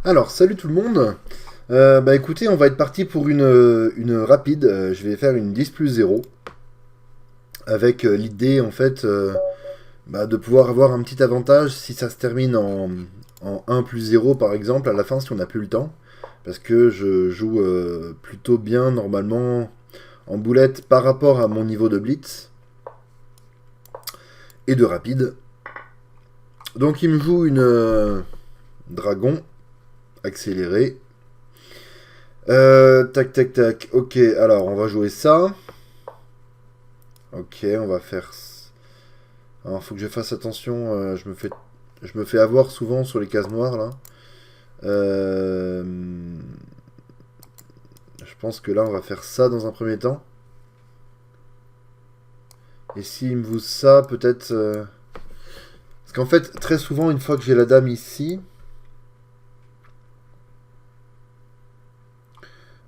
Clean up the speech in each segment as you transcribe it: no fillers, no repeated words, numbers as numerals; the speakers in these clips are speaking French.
Alors, salut tout le monde. Bah écoutez, on va être parti pour une rapide. Je vais faire une 10 plus 0 avec l'idée en fait de pouvoir avoir un petit avantage si ça se termine en 1 plus 0 par exemple à la fin si on n'a plus le temps. Parce que je joue plutôt bien normalement en boulette par rapport à mon niveau de blitz et de rapide. Donc il me joue une dragon accélérée. Tac, tac, tac. Ok, alors on va jouer ça. Ok, on va faire. Alors, faut que je fasse attention. Je me fais avoir souvent sur les cases noires là. Euh, je pense que là, on va faire ça dans un premier temps. Et s'il me vous ça, peut-être. Parce qu'en fait, très souvent, une fois que j'ai la dame ici,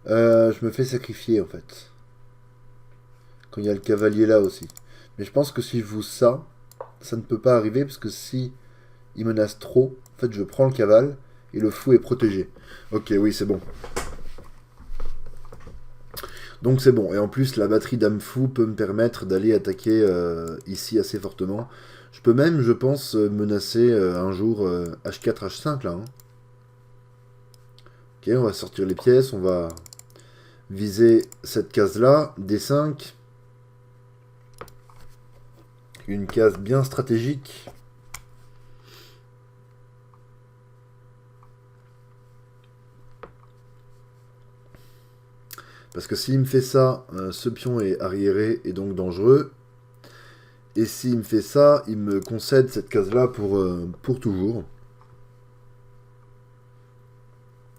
je me fais sacrifier en fait. Quand il y a le cavalier là aussi. Mais je pense que si je vous ça ne peut pas arriver parce que si il menace trop, en fait, je prends le cavale et le fou est protégé. Ok, oui, c'est bon. Donc c'est bon. Et en plus, la batterie d'âme fou peut me permettre d'aller attaquer ici assez fortement. Je peux même, je pense, menacer un jour H4, H5 là. Hein. Ok, on va sortir les pièces, on va viser cette case là, D5. Une case bien stratégique. Parce que s'il me fait ça, ce pion est arriéré et donc dangereux. Et s'il me fait ça, il me concède cette case-là pour toujours.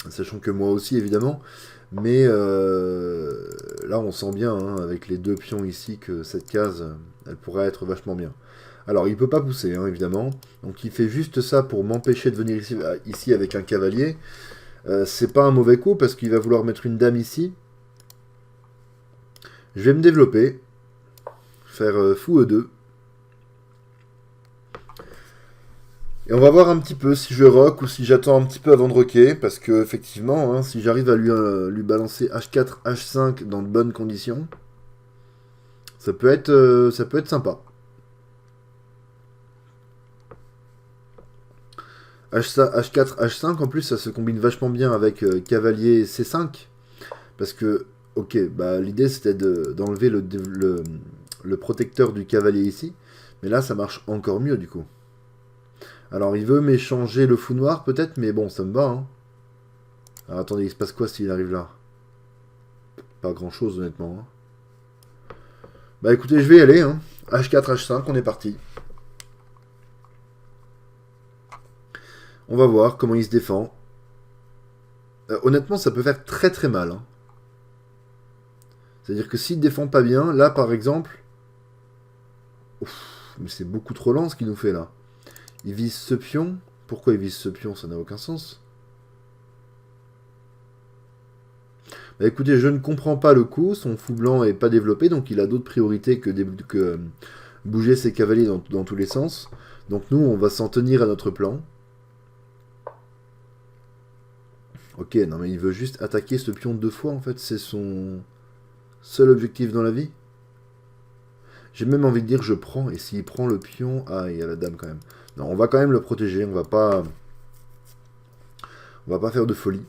Sachant que moi aussi, évidemment. Mais là, on sent bien, hein, avec les deux pions ici, que cette case, elle pourrait être vachement bien. Alors, il peut pas pousser, hein, évidemment. Donc, il fait juste ça pour m'empêcher de venir ici avec un cavalier. C'est pas un mauvais coup, parce qu'il va vouloir mettre une dame ici. Je vais me développer. Faire fou E2. Et on va voir un petit peu si je rock ou si j'attends un petit peu avant de rocker, parce que effectivement, hein, si j'arrive à lui balancer H4, H5 dans de bonnes conditions, ça peut être sympa. H4, H5, en plus, ça se combine vachement bien avec cavalier C5, parce que, ok, bah, l'idée c'était d'enlever le protecteur du cavalier ici, mais là ça marche encore mieux du coup. Alors il veut m'échanger le fou noir peut-être, mais bon, ça me va. Hein. Alors attendez, il se passe quoi s'il arrive là? Pas grand chose honnêtement. Hein. Bah écoutez, je vais y aller. Hein. H4, H5, on est parti. On va voir comment il se défend. Honnêtement, ça peut faire très très mal. Hein. C'est-à-dire que s'il défend pas bien, là par exemple... Ouf, mais c'est beaucoup trop lent ce qu'il nous fait là. Il vise ce pion. Pourquoi il vise ce pion? Ça n'a aucun sens. Bah écoutez, je ne comprends pas le coup. Son fou blanc est pas développé, donc il a d'autres priorités que bouger ses cavaliers dans tous les sens. Donc nous, on va s'en tenir à notre plan. Ok, non mais il veut juste attaquer ce pion deux fois en fait, c'est son seul objectif dans la vie. J'ai même envie de dire je prends, et s'il prend le pion... Ah, il y a la dame quand même. Non, on va quand même le protéger, on va pas faire de folie.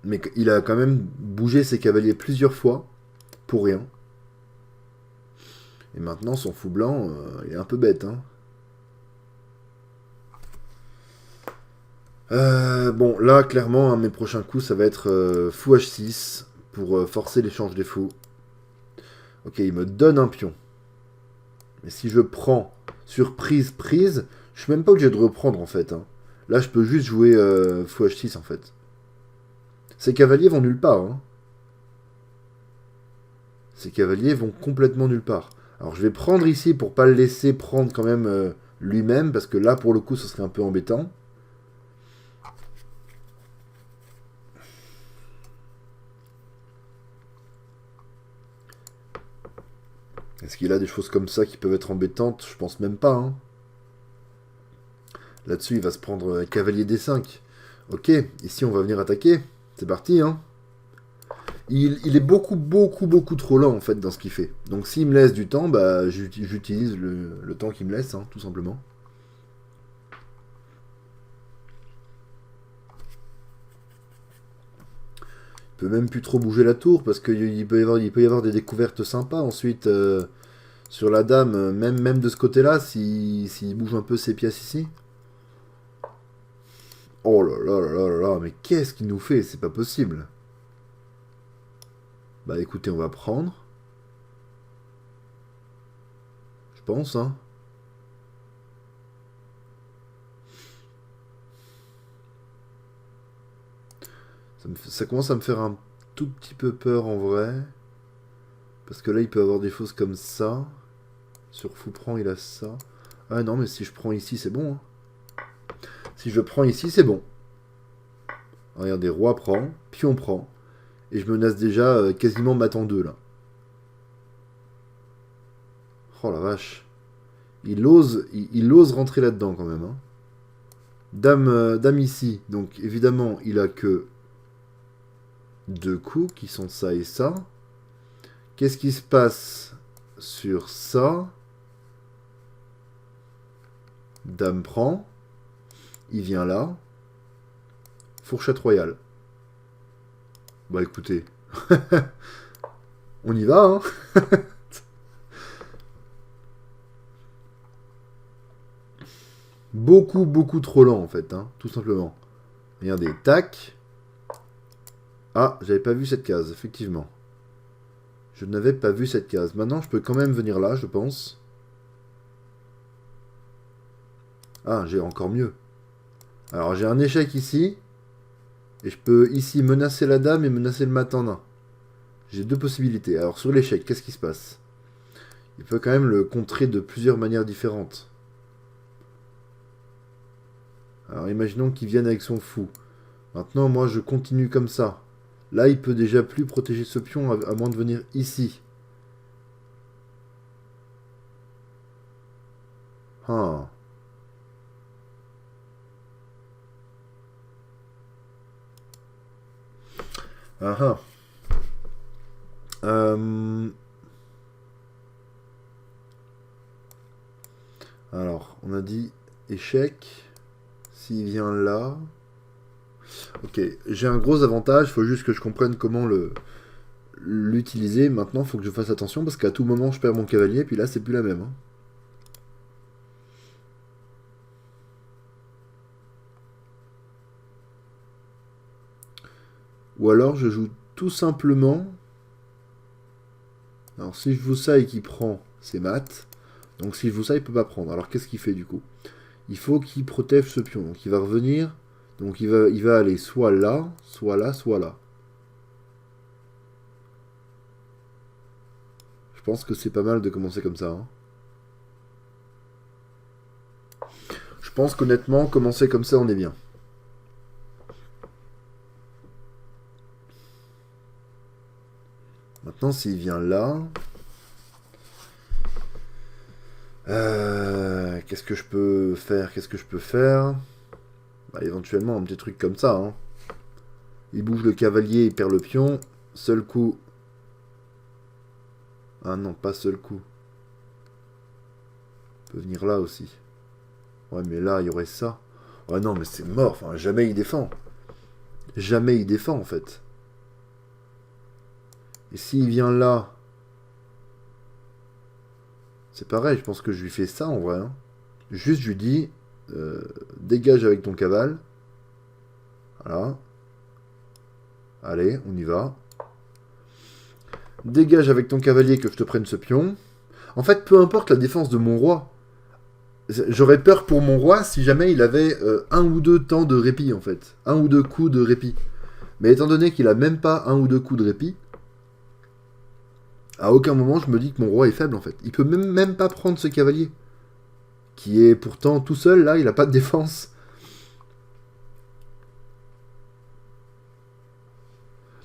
Mais il a quand même bougé ses cavaliers plusieurs fois, pour rien. Et maintenant son fou blanc, il est un peu bête. Hein. Bon, là, clairement, mes prochains coups, ça va être fou H6 pour forcer l'échange des fous. Ok, il me donne un pion. Mais si je prends surprise, prise, je suis même pas obligé de reprendre en fait. Hein. Là, je peux juste jouer fou H6 en fait. Ces cavaliers vont nulle part. Hein. Ces cavaliers vont complètement nulle part. Alors, je vais prendre ici pour pas le laisser prendre quand même lui-même, parce que là, pour le coup, ce serait un peu embêtant. Est-ce qu'il a des choses comme ça qui peuvent être embêtantes? Je pense même pas. Hein. Là-dessus, il va se prendre cavalier D5. Ok, ici on va venir attaquer. C'est parti, hein. Il est beaucoup trop lent en fait dans ce qu'il fait. Donc s'il me laisse du temps, bah j'utilise le temps qu'il me laisse, hein, tout simplement. Il peut même plus trop bouger la tour parce qu'il peut y avoir des découvertes sympas ensuite sur la dame, même de ce côté-là, s'il bouge un peu ses pièces ici. Oh là là là là là là, mais qu'est-ce qu'il nous fait? C'est pas possible. Bah écoutez, on va prendre. Je pense, hein. Ça commence à me faire un tout petit peu peur en vrai. Parce que là, il peut avoir des choses comme ça. Sur fou prend, il a ça. Ah non, mais si je prends ici, c'est bon, hein. Si je prends ici, c'est bon. Regardez, roi prend, pion prend. Et je menace déjà quasiment mat en deux, là. Oh la vache. Il ose rentrer là-dedans, quand même, hein. Dame, dame ici. Donc, évidemment, il a que deux coups, qui sont ça et ça. Qu'est-ce qui se passe sur ça? Dame prend. Il vient là. Fourchette royale. Bah écoutez. On y va, hein. Beaucoup trop lent, en fait, hein, tout simplement. Regardez, tac. Ah, j'avais pas vu cette case, effectivement. Je n'avais pas vu cette case. Maintenant, je peux quand même venir là, je pense. Ah, j'ai encore mieux. Alors, j'ai un échec ici. Et je peux ici menacer la dame et menacer le mat en un. J'ai deux possibilités. Alors, sur l'échec, qu'est-ce qui se passe? Il peut quand même le contrer de plusieurs manières différentes. Alors, imaginons qu'il vienne avec son fou. Maintenant, moi, je continue comme ça. Là, il peut déjà plus protéger ce pion à moins de venir ici. Ah. Ah ah. Alors, on a dit échec. S'il vient là... Ok, j'ai un gros avantage, il faut juste que je comprenne comment l'utiliser. Maintenant, il faut que je fasse attention parce qu'à tout moment, je perds mon cavalier, puis là, c'est plus la même, hein. Ou alors, je joue tout simplement... Alors, si je joue ça et qu'il prend, c'est mat. Donc, si je joue ça, il peut pas prendre. Alors, qu'est-ce qu'il fait, du coup? Il faut qu'il protège ce pion. Donc, il va revenir. Donc, il va aller soit là, soit là, soit là. Je pense que c'est pas mal de commencer comme ça, hein. Je pense qu'honnêtement, commencer comme ça, on est bien. Maintenant, s'il vient là... qu'est-ce que je peux faire? Qu'est-ce que je peux faire? Bah, éventuellement, un petit truc comme ça, hein. Il bouge le cavalier, il perd le pion. Seul coup. Ah non, pas seul coup. Il peut venir là aussi. Ouais, mais là, il y aurait ça. Ouais, non, mais c'est mort. Enfin, jamais il défend. Jamais il défend, en fait. Et s'il vient là... C'est pareil, je pense que je lui fais ça, en vrai, hein. Juste, je lui dis... dégage avec ton cavale. Voilà. Allez, on y va. Dégage avec ton cavalier que je te prenne ce pion. En fait, peu importe la défense de mon roi. J'aurais peur pour mon roi si jamais il avait un ou deux temps de répit, en fait. Un ou deux coups de répit. Mais étant donné qu'il a même pas un ou deux coups de répit, à aucun moment je me dis que mon roi est faible, en fait. Il peut même pas prendre ce cavalier. Qui est pourtant tout seul, là, il a pas de défense.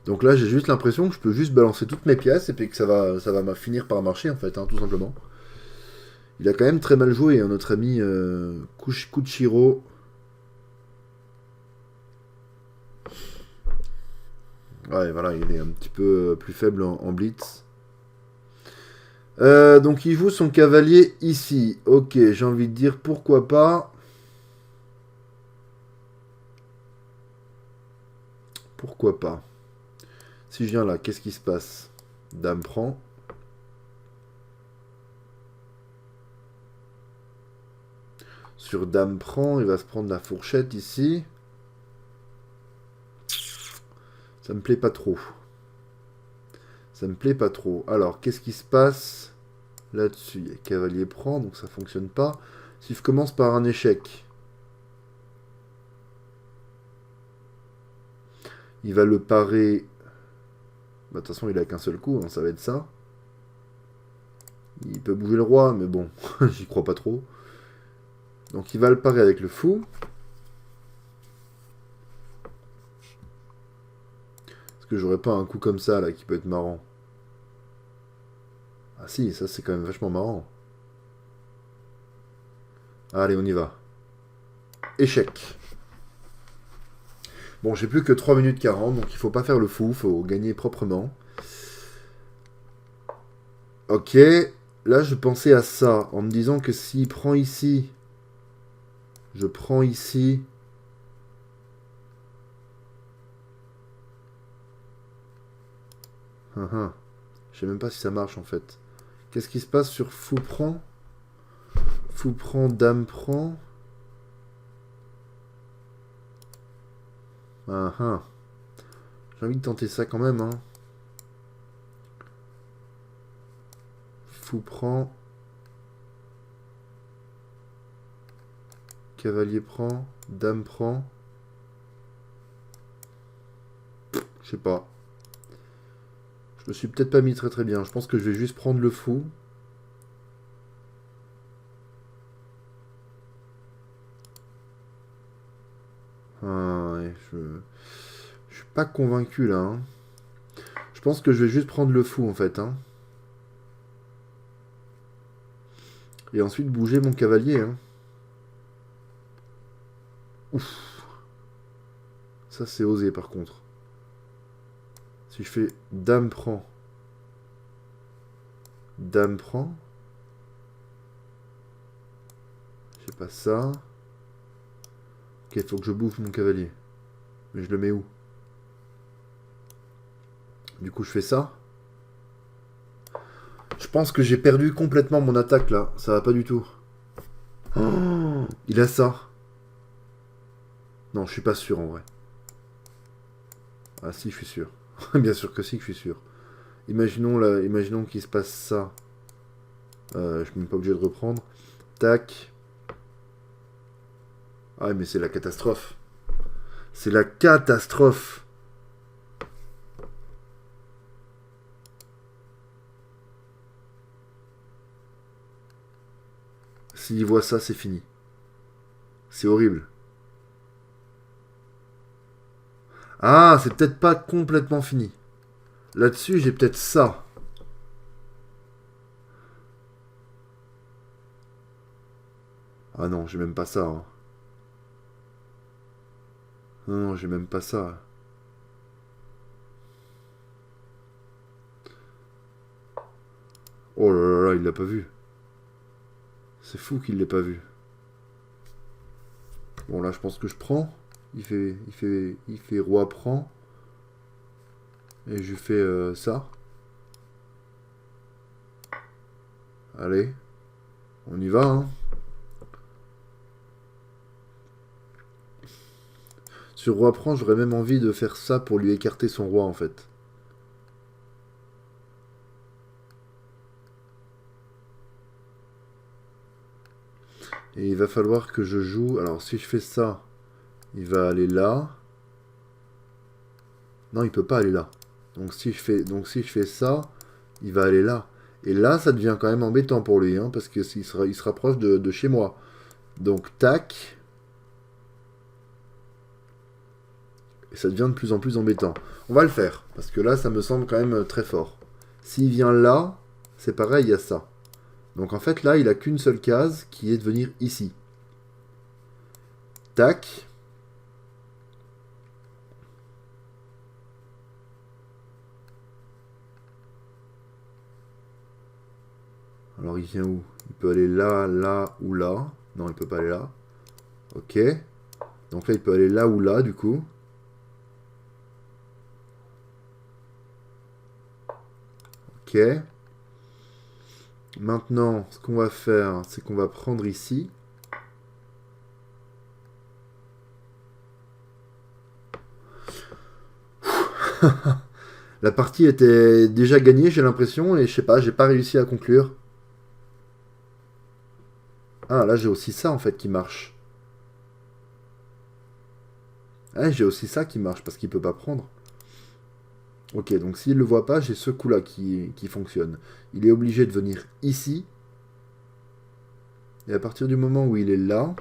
Donc là, j'ai juste l'impression que je peux juste balancer toutes mes pièces et puis que ça va finir par marcher, en fait, hein, tout simplement. Il a quand même très mal joué, hein, notre ami Kuchiro. Ouais, voilà, il est un petit peu plus faible en blitz. Donc il joue son cavalier ici. Ok, j'ai envie de dire pourquoi pas. Pourquoi pas. Si je viens là, qu'est-ce qui se passe? Dame prend. Sur Dame prend, il va se prendre la fourchette ici. Ça me plaît pas trop. Ça me plaît pas trop. Alors, qu'est-ce qui se passe là-dessus? Il y a cavalier prend, donc ça fonctionne pas. Si je commence par un échec, il va le parer. Bah, de toute façon, il a qu'un seul coup, hein, ça va être ça. Il peut bouger le roi, mais bon, j'y crois pas trop. Donc il va le parer avec le fou. Est-ce que j'aurais pas un coup comme ça, là, qui peut être marrant? Ah si, ça c'est quand même vachement marrant. Allez, on y va. Échec. Bon, j'ai plus que 3 minutes 40, donc il faut pas faire le fou, faut gagner proprement. Ok, là je pensais à ça, en me disant que s'il prend ici, je prends ici. Je sais même pas si ça marche en fait. Qu'est-ce qui se passe sur fou prend? Fou prend, dame prend. J'ai envie de tenter ça quand même, hein. Fou prend. Cavalier prend. Dame prend. Je sais pas. Je me suis peut-être pas mis très très bien. Je pense que je vais juste prendre le fou. Ouais, je suis pas convaincu là, hein. Je pense que je vais juste prendre le fou en fait, hein. Et ensuite bouger mon cavalier, hein. Ouf. Ça c'est osé par contre. Si je fais dame prend. Dame prend. J'ai pas ça. Ok, faut que je bouffe mon cavalier. Mais je le mets où? Du coup, je fais ça. Je pense que j'ai perdu complètement mon attaque là. Ça va pas du tout. Oh, il a ça. Non, je suis pas sûr en vrai. Ah si, je suis sûr. Bien sûr que si, que je suis sûr. Imaginons, là, imaginons qu'il se passe ça. Je suis même pas obligé de reprendre. Tac. Ah mais c'est la catastrophe. C'est la catastrophe. S'il voit ça, c'est fini. C'est horrible. Ah, c'est peut-être pas complètement fini. Là-dessus, j'ai peut-être ça. Ah non, j'ai même pas ça, hein. Non, j'ai même pas ça. Oh là là là, il l'a pas vu. C'est fou qu'il l'ait pas vu. Bon, là, je pense que je prends. Il fait roi prend. Et je lui fais ça. Allez. On y va, hein. Sur roi prend, j'aurais même envie de faire ça pour lui écarter son roi, en fait. Et il va falloir que je joue... Alors, si je fais ça, il va aller là. Non, il peut pas aller là. Donc si je fais ça, il va aller là. Et là, ça devient quand même embêtant pour lui, hein, parce qu'il il se rapproche de chez moi. Donc, tac. Et ça devient de plus en plus embêtant. On va le faire, parce que là, ça me semble quand même très fort. S'il vient là, c'est pareil, il y a ça. Donc en fait, là, il a qu'une seule case, qui est de venir ici. Tac. Alors il vient où? Il peut aller là, là ou là. Non, il peut pas aller là. Ok. Donc là, il peut aller là ou là, du coup. Ok. Maintenant, ce qu'on va faire, c'est qu'on va prendre ici. La partie était déjà gagnée, j'ai l'impression, et je sais pas, j'ai pas réussi à conclure. Ah, là, j'ai aussi ça, en fait, qui marche. Ah, j'ai aussi ça qui marche, parce qu'il peut pas prendre. Ok, donc s'il le voit pas, j'ai ce coup-là qui fonctionne. Il est obligé de venir ici. Et à partir du moment où il est là,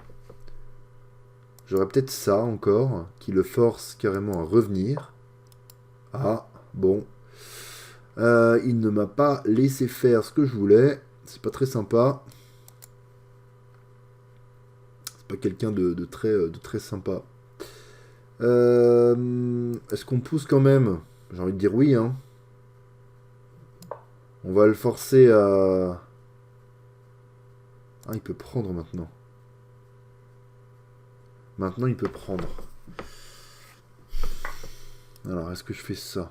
j'aurais peut-être ça encore, qui le force carrément à revenir. Ah, bon. Il ne m'a pas laissé faire ce que je voulais. C'est pas très sympa. C'est pas quelqu'un de très sympa. Est-ce qu'on pousse quand même? J'ai envie de dire oui, hein. On va le forcer à... Ah, il peut prendre maintenant. Maintenant, il peut prendre. Alors, est-ce que je fais ça?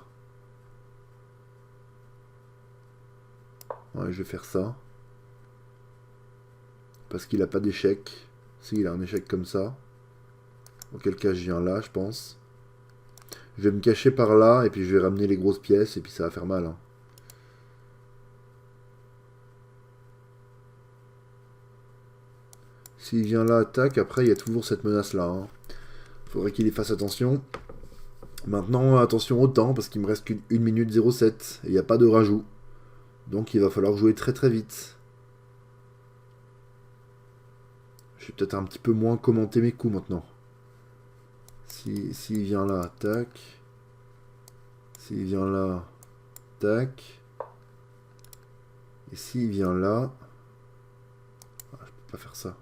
Ouais, je vais faire ça. Parce qu'il a pas d'échec. Si, il a un échec comme ça. Auquel cas, je viens là, je pense. Je vais me cacher par là, et puis je vais ramener les grosses pièces, et puis ça va faire mal, hein. S'il vient là, attaque, après, il y a toujours cette menace-là, hein. Faudrait qu'il y fasse attention. Maintenant, attention au temps, parce qu'il me reste qu'une 1 minute 07, et il n'y a pas de rajout. Donc il va falloir jouer très très vite. Je vais peut-être un petit peu moins commenter mes coups maintenant. S'il vient là, tac. S'il vient là, tac. Et s'il vient là... Ah, je peux pas faire ça.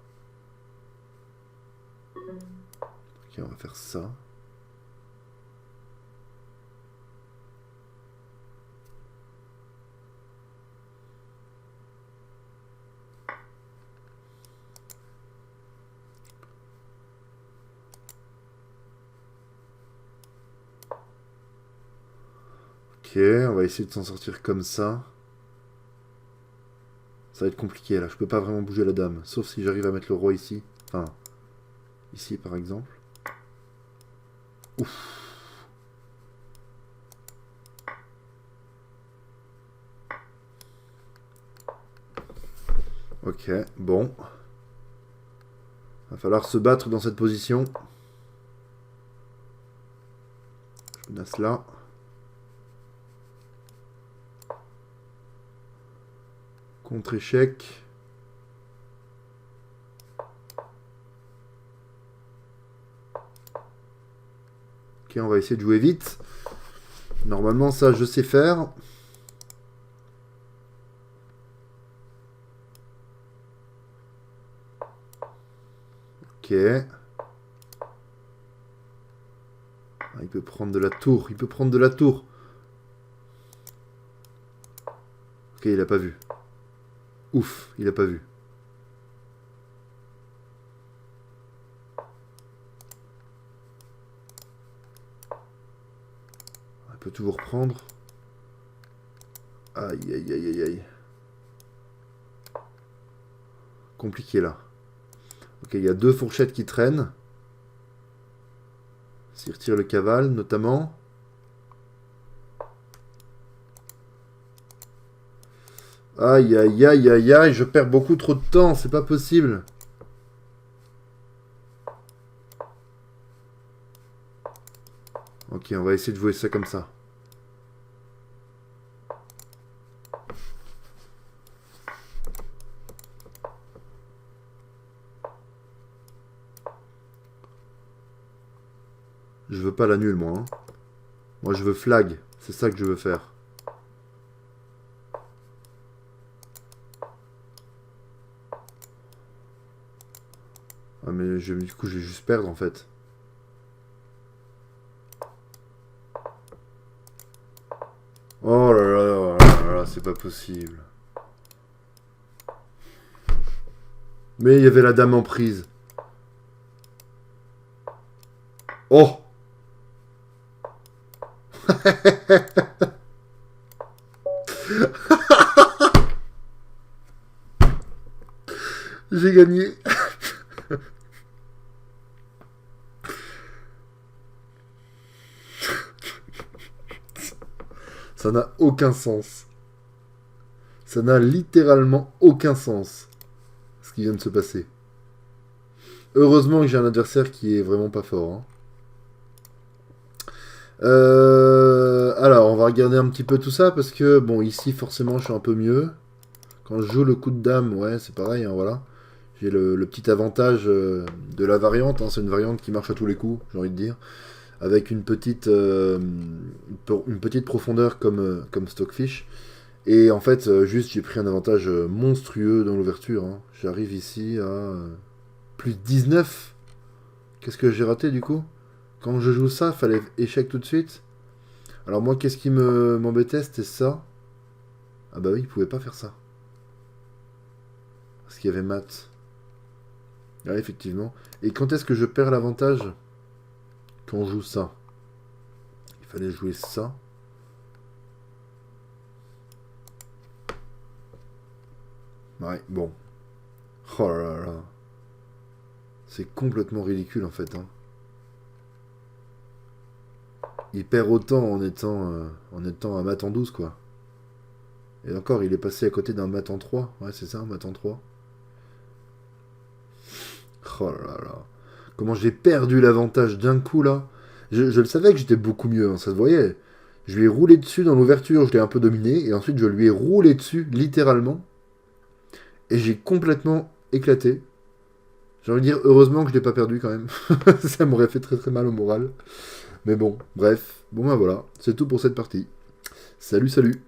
Ok, on va faire ça. Ok, on va essayer de s'en sortir comme ça. Ça va être compliqué là, je peux pas vraiment bouger la dame. Sauf si j'arrive à mettre le roi ici. Enfin, ici par exemple. Ouf. Ok, bon. Va falloir se battre dans cette position. Je menace là. Contre-échec. Ok, on va essayer de jouer vite. Normalement, ça, je sais faire. Ok. Ah, il peut prendre de la tour. Il peut prendre de la tour. Ok, il a pas vu. Ouf, il a pas vu. Il peut toujours prendre. Aïe, aïe, aïe, aïe, aïe. Compliqué là. Ok, il y a 2 fourchettes qui traînent. S'il retire le cavale, notamment. Aïe, aïe, aïe, aïe, aïe, je perds beaucoup trop de temps, c'est pas possible. Ok, on va essayer de jouer ça comme ça. Je veux pas la nulle, moi, hein. Moi, je veux flag. C'est ça que je veux faire. Ah, mais du coup, je vais juste perdre, en fait. Oh là là, là, là, là, c'est pas possible. Mais il y avait la dame en prise. Oh! J'ai gagné. Ça n'a aucun sens. Ça n'a littéralement aucun sens, ce qui vient de se passer. Heureusement que j'ai un adversaire qui est vraiment pas fort. Hein. Alors, on va regarder un petit peu tout ça, parce que, bon, ici, forcément, je suis un peu mieux. Quand je joue le coup de dame, ouais, c'est pareil, hein, voilà. J'ai le petit avantage de la variante, hein, c'est une variante qui marche à tous les coups, j'ai envie de dire. Avec une petite profondeur comme Stockfish. Et en fait, juste, j'ai pris un avantage monstrueux dans l'ouverture. Hein. J'arrive ici à plus 19. Qu'est-ce que j'ai raté du coup? Quand je joue ça, fallait échec tout de suite. Alors moi, qu'est-ce qui m'embêtait? C'était ça. Ah bah oui, il pouvait pas faire ça. Parce qu'il y avait mat. Ah, effectivement. Et quand est-ce que je perds l'avantage? Quand on joue ça. Il fallait jouer ça. Ouais, bon. Oh là là. C'est complètement ridicule en fait. Hein. Il perd autant en étant un mat en 12 quoi. Et encore, il est passé à côté d'un mat en 3. Ouais, c'est ça, un mat en 3. Oh là là. Comment j'ai perdu l'avantage d'un coup là. Je le savais que j'étais beaucoup mieux, hein, ça se voyait. Je lui ai roulé dessus dans l'ouverture, je l'ai un peu dominé, et ensuite je lui ai roulé dessus, littéralement, et j'ai complètement éclaté. J'ai envie de dire, heureusement que je l'ai pas perdu quand même. Ça m'aurait fait très très mal au moral. Mais bon, bref. Bon ben voilà, c'est tout pour cette partie. Salut, salut.